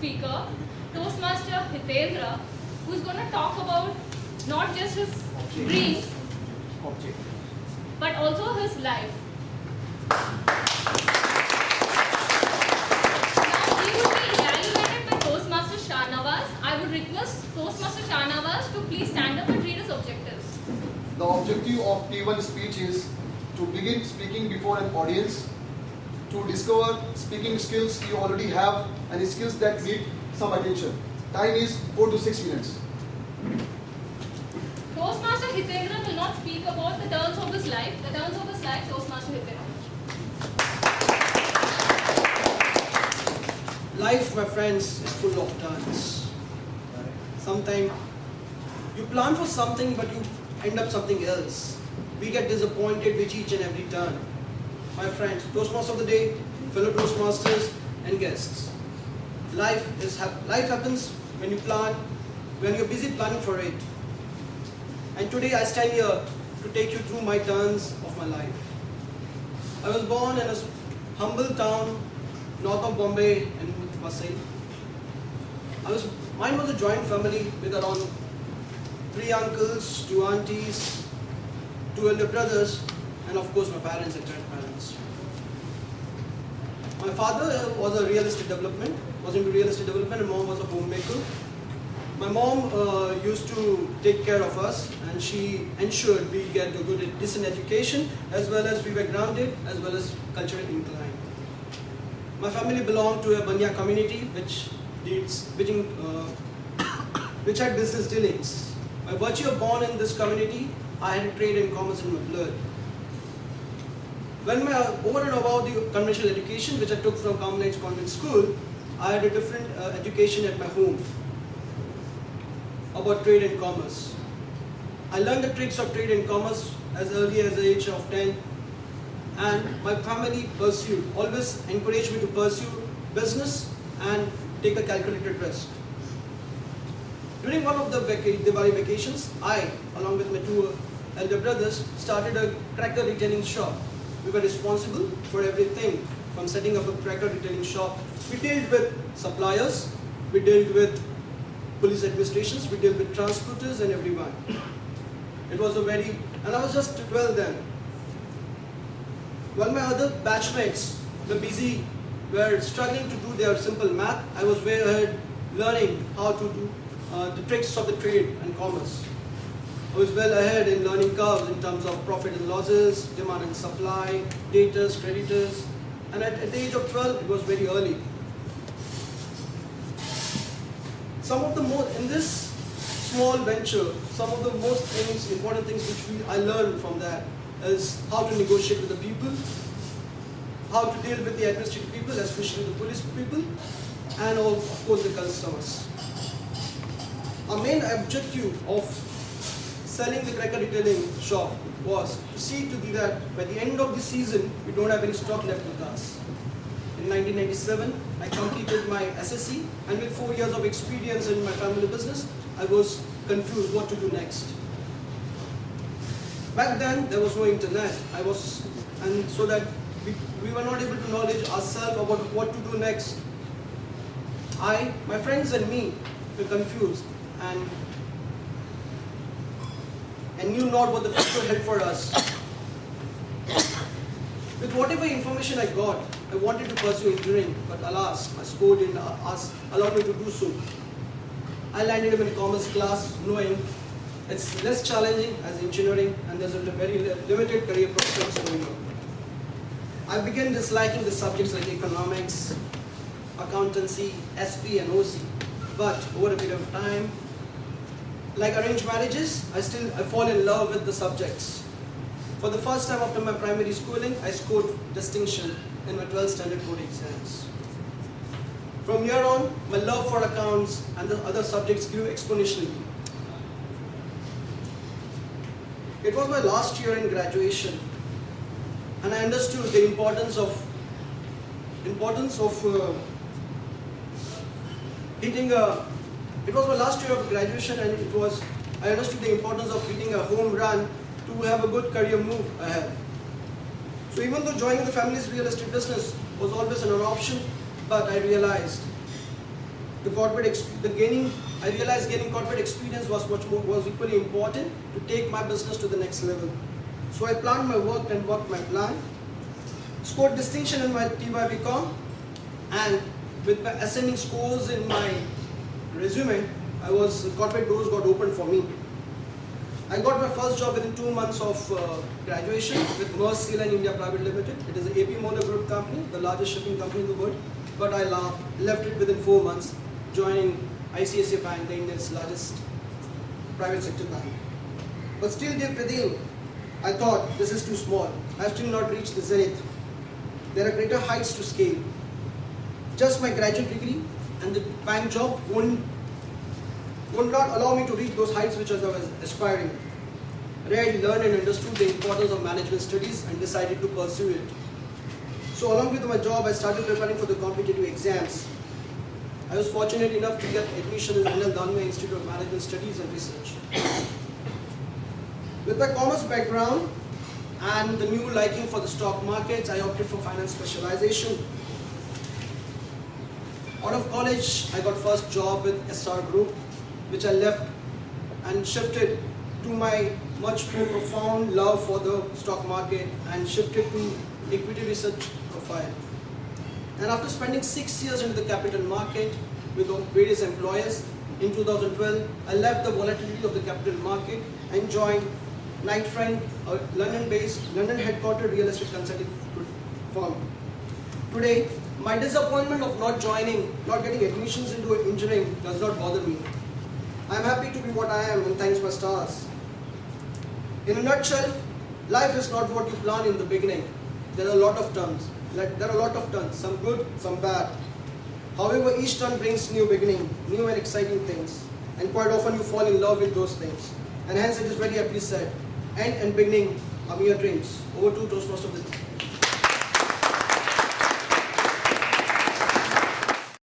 speaker, Toastmaster Hitendra, who's going to talk about not just his dreams, but also his life. Now he would be evaluated by Toastmaster Shahnawaz. I would request Toastmaster Shahnawaz to please stand up and read his objectives. The objective of T1 speech is to begin speaking before an audience, to discover speaking skills you already have and skills that need some attention. Time is 4 to 6 minutes. Toastmaster Hitendra will not speak about the turns of his life. The turns of his life, Toastmaster Hitendra. Life, my friends, is full of turns. Sometimes you plan for something but you end up something else. We get disappointed with each and every turn. My friends, Toastmaster of the day, fellow Toastmasters and guests. Life happens when you plan, when you're busy planning for it. And today I stand here to take you through my turns of my life. I was born in a humble town north of Bombay in Vasai. Mine was a joint family with around 3 uncles, 2 aunties, 2 elder brothers, and of course my parents and grandparents. My father was into real estate development, and mom was a homemaker. My mom used to take care of us, and she ensured we get a good, decent education, as well as we were grounded, as well as culturally inclined. My family belonged to a Banya community, which had business dealings. By virtue of born in this community, I had trade and commerce in my blood. When over and above the conventional education, which I took from Carmelites Convent School, I had a different education at my home about trade and commerce. I learned the tricks of trade and commerce as early as the age of 10, and my family always encouraged me to pursue business and take a calculated risk. During one of the Diwali vacations, I, along with my 2 elder brothers, started a cracker retailing shop. We were responsible for everything from setting up a cracker retailing shop. We dealt with suppliers, we dealt with police administrations, we dealt with transporters and everyone. And I was just 12 then. While my other batchmates were struggling to do their simple math, I was way ahead learning how to do the tricks of the trade and commerce. I was well ahead in learning curves in terms of profit and losses, demand and supply, debtors, creditors, and at the age of 12, it was very early. In this small venture, some of the most important things which I learned from that is how to negotiate with the people, how to deal with the administrative people, especially the police people, and of course the customers. Our main objective of selling the cracker retailing shop was to see to that by the end of the season we don't have any stock left with us. In 1997, I completed my SSC, and with 4 years of experience in my family business, I was confused what to do next. Back then, there was no internet. And so that we were not able to knowledge ourselves about what to do next. My friends and me were confused and knew not what the future held for us. With whatever information I got, I wanted to pursue engineering, but alas, my score didn't allow me to do so. I landed in a commerce class knowing it's less challenging as engineering and there's a very limited career prospects going on. I began disliking the subjects like economics, accountancy, SP and OC, but over a period of time, like arranged marriages, I fall in love with the subjects. For the first time after my primary schooling, I scored distinction in my 12th standard board exams. From here on, my love for accounts and the other subjects grew exponentially. It was my last year in graduation, and I understood the importance of hitting a. It was my last year of graduation, and I understood the importance of hitting a home run to have a good career move ahead. So even though joining the family's real estate business was always an option, but I realized I realized gaining corporate experience was equally important to take my business to the next level. So I planned my work and worked my plan. Scored distinction in my TYBCom, and with my ascending scores in my resume, corporate doors got opened for me. I got my first job within 2 months of graduation with Maersk Sea Line India Private Limited. It is an AP Moller Group company, the largest shipping company in the world. But I left it within 4 months, joining ICICI Bank, the India's largest private sector bank. But still deep within, I thought this is too small. I have still not reached the zenith. There are greater heights to scale. Just my graduate degree and the bank job would not allow me to reach those heights which I was aspiring. Read, learned and understood the importance of management studies and decided to pursue it. So along with my job, I started preparing for the competitive exams. I was fortunate enough to get admission in the NL Danway Institute of Management Studies and Research. With my commerce background and the new liking for the stock markets, I opted for finance specialization. Out of college, I got first job with SR Group, which I left and shifted to my much more profound love for the stock market and shifted to equity research profile. And after spending 6 years into the capital market with various employers, in 2012, I left the volatility of the capital market and joined Knight Frank, a London-based, London-headquartered real estate consulting firm. Today, my disappointment of not getting admissions into engineering does not bother me. I am happy to be what I am and thanks my stars. In a nutshell, life is not what you plan in the beginning. There are a lot of turns, some good, some bad. However, each turn brings new beginning, new and exciting things. And quite often you fall in love with those things. And hence it is very aptly said, end and beginning are mere dreams. Over to Toastmaster.